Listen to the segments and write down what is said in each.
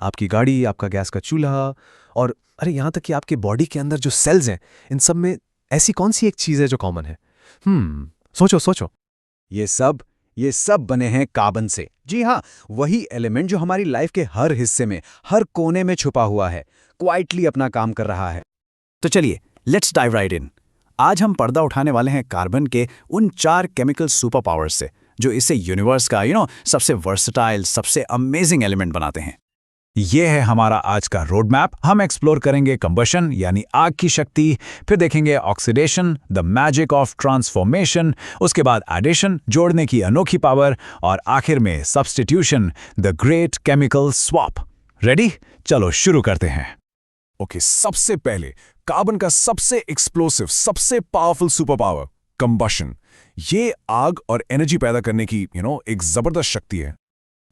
आपकी गाड़ी, आपका गैस का चूल्हा और अरे यहाँ तक कि आपके बॉडी के अंदर जो सेल्स हैं, इन सब में ऐसी कौन सी एक चीज़ है जो कॉमन है? सोचो सोचो। ये सब ये सब बने हैं कार्बन से। जी हाँ, वही एलिमेंट जो हमारी लाइफ के हर हिस्से में, हर कोने में छुपा हुआ है, क्वाइटली अपना काम कर रहा है। तो चलिए, लेट्स डाइव राइट इन। आज हम पर्दा उठाने वाले हैं कार्बन के उन 4 केमिकल सुपर पावर्स से जो इसे यूनिवर्स का सबसे वर्सटाइल, सबसे अमेजिंग एलिमेंट बनाते हैं। ये है हमारा आज का रोड मैप। हम एक्सप्लोर करेंगे कंबशन यानी आग की शक्ति, फिर देखेंगे oxidation, the magic of transformation, उसके बाद एडिशन, जोड़ने की अनोखी पावर, और आखिर में substitution, the great chemical swap. Ready? चलो शुरू करते हैं। ओके, सबसे पहले कार्बन का सबसे एक्सप्लोसिव, सबसे पावरफुल सुपर पावर कंबशन। ये आग और एनर्जी पैदा करने की एक जबरदस्त शक्ति है।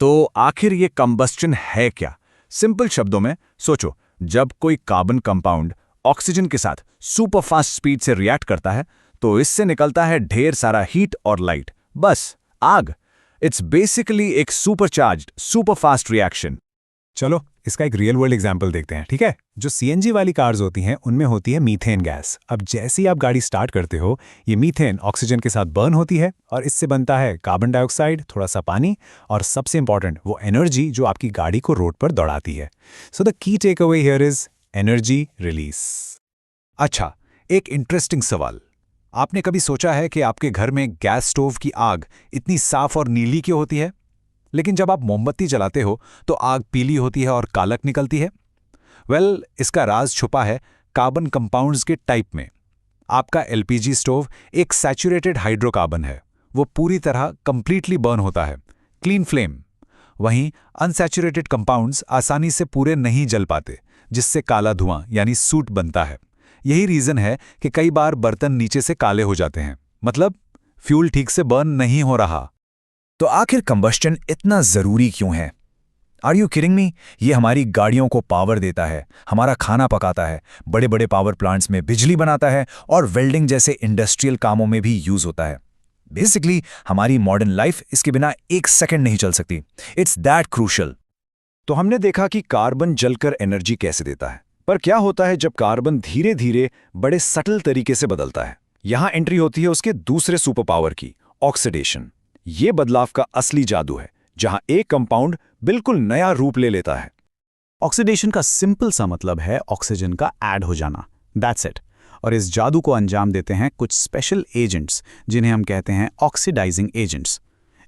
तो आखिर ये कंबस्टन है क्या? सिंपल शब्दों में सोचो, जब कोई कार्बन कंपाउंड ऑक्सीजन के साथ सुपर फास्ट स्पीड से रिएक्ट करता है तो इससे निकलता है ढेर सारा हीट और लाइट, बस आग। इट्स बेसिकली एक सुपरचार्ज्ड, सुपर फास्ट रिएक्शन। चलो इसका एक रियल वर्ल्ड एग्जाम्पल देखते हैं, ठीक है? जो सीएनजी वाली कार्स होती हैं उनमें होती है मीथेन गैस। अब जैसे ही आप गाड़ी स्टार्ट करते हो, ये मीथेन ऑक्सीजन के साथ बर्न होती है और इससे बनता है कार्बन डाइऑक्साइड, थोड़ा सा पानी और सबसे इंपॉर्टेंट वो एनर्जी जो आपकी गाड़ी को रोड पर दौड़ाती है। So the key takeaway here is energy release. अच्छा, एक इंटरेस्टिंग सवाल। आपने कभी सोचा है कि आपके घर में गैस स्टोव की आग इतनी साफ और नीली क्यों होती है, लेकिन जब आप मोमबत्ती जलाते हो तो आग पीली होती है और कालक निकलती है? वेल, इसका राज छुपा है कार्बन कंपाउंड्स के टाइप में। आपका एलपीजी स्टोव एक सैचुरेटेड हाइड्रोकार्बन है, वो पूरी तरह कंप्लीटली बर्न होता है, क्लीन फ्लेम। वहीं अनसैचुरेटेड कंपाउंड्स आसानी से पूरे नहीं जल पाते, जिससे काला धुआं यानी सूट बनता है। यही रीजन है कि कई बार बर्तन नीचे से काले हो जाते हैं, मतलब फ्यूल ठीक से बर्न नहीं हो रहा। तो आखिर कंबस्टन इतना जरूरी क्यों है? Are you kidding me? ये हमारी गाड़ियों को पावर देता है, हमारा खाना पकाता है, बड़े बड़े पावर प्लांट्स में बिजली बनाता है और वेल्डिंग जैसे इंडस्ट्रियल कामों में भी यूज होता है। बेसिकली हमारी मॉडर्न लाइफ इसके बिना एक सेकंड नहीं चल सकती। It's that crucial. तो हमने देखा कि कार्बन जलकर एनर्जी कैसे देता है, पर क्या होता है जब कार्बन धीरे धीरे बड़े सटल तरीके से बदलता है? यहां एंट्री होती है उसके दूसरे सुपर पावर की, ऑक्सीडेशन। ये बदलाव का असली जादू है, जहां एक कंपाउंड बिल्कुल नया रूप ले लेता है। ऑक्सीडेशन का सिंपल सा मतलब है ऑक्सीजन का ऐड हो जाना, दैट्स इट। और इस जादू को अंजाम देते हैं कुछ स्पेशल एजेंट्स, जिन्हें हम कहते हैं ऑक्सीडाइजिंग एजेंट्स।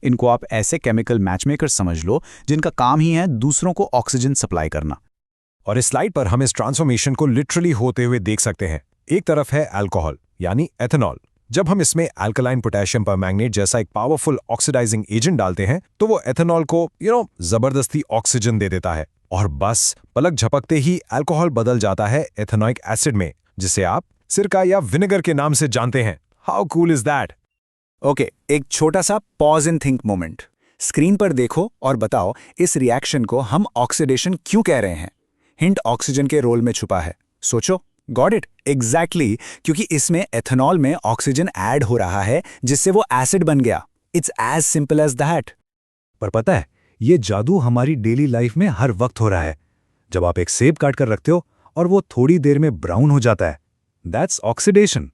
इनको आप ऐसे केमिकल मैचमेकर समझ लो जिनका काम ही है दूसरों को ऑक्सीजन सप्लाई करना। और इस स्लाइड पर हम इस ट्रांसफॉर्मेशन को लिटरली होते हुए देख सकते हैं। एक तरफ है अल्कोहल यानी एथेनॉल। जब हम इसमें अल्कलाइन पोटेशियम परमैंगनेट जैसा एक पावरफुल ऑक्सीडाइजिंग एजेंट डालते हैं तो वो एथेनॉल को जबरदस्ती ऑक्सीजन दे देता है, और बस पलक झपकते ही अल्कोहल बदल जाता है एथेनोइक एसिड में, जिसे आप सिरका या विनेगर के नाम से जानते हैं। How cool is that? Okay, एक छोटा सा pause and think moment. Screen पर देखो और बताओ इस रिएक्शन को हम ऑक्सीडेशन क्यों कह रहे हैं? हिंट ऑक्सीजन के रोल में छुपा है। सोचो। Got it? एग्जैक्टली, क्योंकि इसमें एथेनॉल में ऑक्सीजन ऐड हो रहा है जिससे वो एसिड बन गया। It's as simple as that. पर पता है, ये जादू हमारी डेली लाइफ में हर वक्त हो रहा है। जब आप एक सेब काट कर रखते हो और वो थोड़ी देर में ब्राउन हो जाता है, दैट्स ऑक्सीडेशन।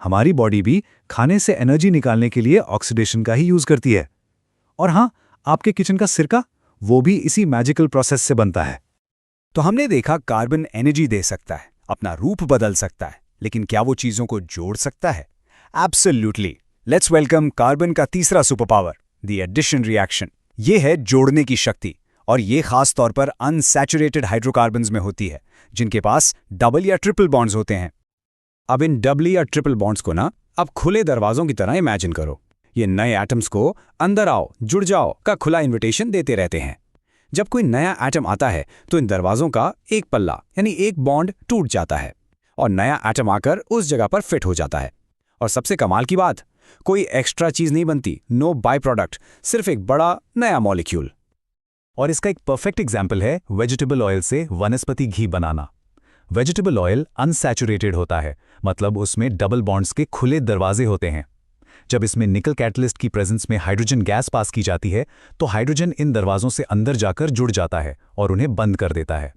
हमारी बॉडी भी खाने से एनर्जी निकालने के लिए ऑक्सीडेशन का ही यूज करती है। और हाँ, आपके किचन का सिरका, वो भी इसी मैजिकल प्रोसेस से बनता है। तो हमने देखा कार्बन एनर्जी दे सकता है, अपना रूप बदल सकता है, लेकिन क्या वो चीजों को जोड़ सकता है? एब्सोल्युटली। लेट्स वेलकम कार्बन का तीसरा super power, the addition reaction. ये है जोड़ने की शक्ति, और ये खास तौर पर अनसैचुरेटेड हाइड्रोकार्बन्स में होती है, जिनके पास डबल या ट्रिपल बॉन्ड्स होते हैं। अब इन डबल या ट्रिपल बॉन्ड्स को ना अब खुले दरवाजों की तरह इमेजिन करो। ये नए एटम्स को अंदर आओ, जुड़ जाओ का खुला इन्विटेशन देते रहते हैं। जब कोई नया एटम आता है तो इन दरवाजों का एक पल्ला यानी एक बॉन्ड टूट जाता है और नया एटम आकर उस जगह पर फिट हो जाता है। और सबसे कमाल की बात, कोई एक्स्ट्रा चीज नहीं बनती, नो बाय प्रोडक्ट, सिर्फ एक बड़ा नया मॉलिक्यूल। और इसका एक परफेक्ट एग्जाम्पल है वेजिटेबल ऑयल से वनस्पति घी बनाना। वेजिटेबल ऑयल अनसैचुरेटेड होता है, मतलब उसमें डबल बॉन्ड्स के खुले दरवाजे होते हैं। जब इसमें निकल कैटलिस्ट की प्रेजेंस में हाइड्रोजन गैस पास की जाती है तो हाइड्रोजन इन दरवाजों से अंदर जाकर जुड़ जाता है और उन्हें बंद कर देता है,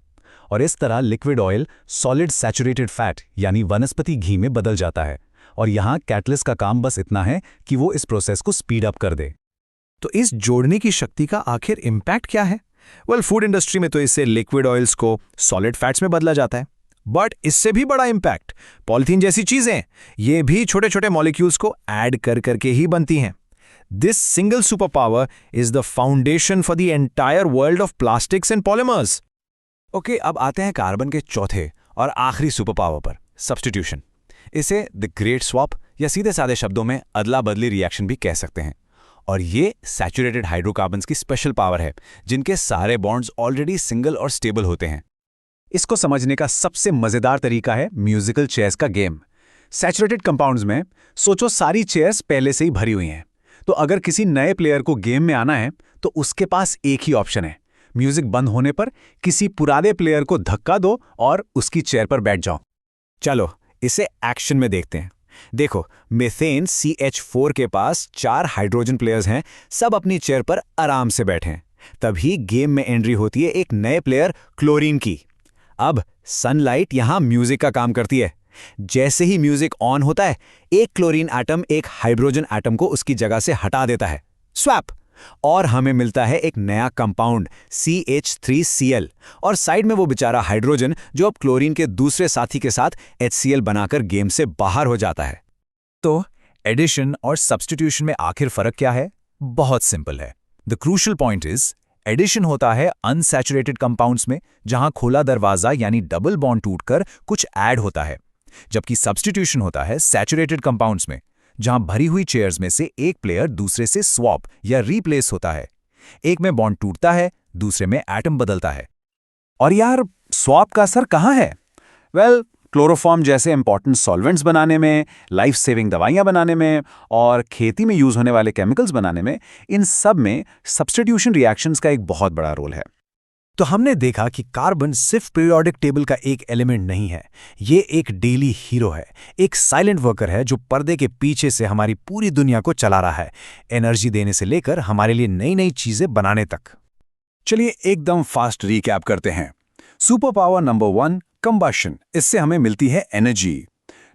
और इस तरह liquid oil solid saturated fat यानी वनस्पति घी में बदल जाता है। और यहाँ कैटलिस्ट का काम बस इतना है कि वो इस प्रोसेस को स्पीड अप कर दे। तो इस जोड़ने की शक्ति का आखिर इम्पैक्ट क्या है? फूड इंडस्ट्री में तो इससे लिक्विड ऑयल्स को सॉलिड फैट्स में बदला जाता है, बट इससे भी बड़ा इम्पैक्ट पॉलिथीन जैसी चीजें, ये भी छोटे छोटे मॉलिक्यूल्स को ऐड कर करके ही बनती हैं। This single super power is the foundation for the entire world of plastics and polymers. Okay, अब आते हैं कार्बन के चौथे और आखिरी सुपर पावर पर, सब्स्टिट्यूशन। इसे द ग्रेट स्वैप या सीधे सादे शब्दों में अदला बदली रिएक्शन भी कह सकते हैं। और ये सैचुरेटेड हाइड्रोकार्बन्स की स्पेशल पावर है जिनके सारे बॉन्ड्स ऑलरेडी सिंगल और स्टेबल होते हैं। इसको समझने का सबसे मजेदार तरीका है म्यूजिकल चेयर्स का गेम। सैचुरेटेड कंपाउंड्स में सोचो सारी चेयर्स पहले से ही भरी हुई हैं, तो अगर किसी नए प्लेयर को गेम में आना है तो उसके पास एक ही ऑप्शन है, म्यूजिक बंद होने पर किसी पुराने प्लेयर को धक्का दो और उसकी चेयर पर बैठ जाओ। चलो इसे एक्शन में देखते हैं। देखो, मीथेन CH4 के पास 4 हाइड्रोजन प्लेयर्स हैं, सब अपनी चेयर पर आराम से बैठे हैं। तभी गेम में एंट्री होती है एक नए प्लेयर क्लोरीन की। अब सनलाइट यहां म्यूजिक का काम करती है। जैसे ही म्यूजिक ऑन होता है, एक क्लोरीन एटम एक हाइड्रोजन एटम को उसकी जगह से हटा देता है, स्वैप, और हमें मिलता है एक नया कंपाउंड CH3Cl। और साइड में वो बेचारा हाइड्रोजन जो अब क्लोरीन के दूसरे साथी के साथ HCl बनाकर गेम से बाहर हो जाता है। तो एडिशन और सब्स्टिट्यूशन में आखिर फर्क क्या है? बहुत सिंपल है। The crucial point is, addition होता है अनसैचुरेटेड कंपाउंड्स में जहां खुला दरवाजा यानी डबल बॉन्ड टूटकर कुछ ऐड होता है, जबकि सब्स्टिट्यूशन होता है सैचुरेटेड कंपाउंड्स में जहां भरी हुई चेयर्स में से एक प्लेयर दूसरे से स्वैप या रीप्लेस होता है। एक में बॉन्ड टूटता है, दूसरे में एटम बदलता है। और यार, स्वैप का असर कहाँ है? क्लोरोफॉर्म जैसे इंपॉर्टेंट सॉल्वेंट्स बनाने में, लाइफ सेविंग दवाइयां बनाने में और खेती में यूज होने वाले केमिकल्स बनाने में, इन सब में सब्स्टिट्यूशन रिएक्शंस का एक बहुत बड़ा रोल है। तो हमने देखा कि कार्बन सिर्फ पीरियोडिक टेबल का एक एलिमेंट नहीं है, ये एक डेली हीरो है, एक साइलेंट वर्कर है जो पर्दे के पीछे से हमारी पूरी दुनिया को चला रहा है, एनर्जी देने से लेकर हमारे लिए नई नई चीजें बनाने तक। चलिए एकदम फास्ट रीकैप करते हैं। सुपर पावर नंबर 1, कंबशन, इससे हमें मिलती है एनर्जी।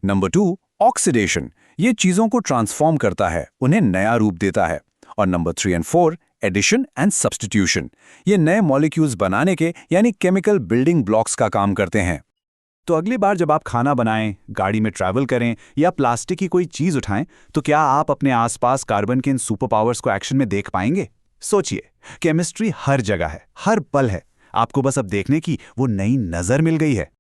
नंबर 2, ऑक्सीडेशन, ये चीजों को ट्रांसफॉर्म करता है, उन्हें नया रूप देता है। और नंबर 3 और 4, एडिशन एंड सब्स्टिट्यूशन, ये नए मॉलिक्यूल्स बनाने के यानी केमिकल बिल्डिंग ब्लॉक्स का काम करते हैं। तो अगली बार जब आप खाना बनाएं, गाड़ी में ट्रैवल करें या प्लास्टिक की कोई चीज उठाएं, तो क्या आप अपने आसपास कार्बन के इन सुपर पावर्स को एक्शन में देख पाएंगे? सोचिए, केमिस्ट्री हर जगह है, हर पल है, आपको बस अब देखने की वो नई नजर मिल गई है।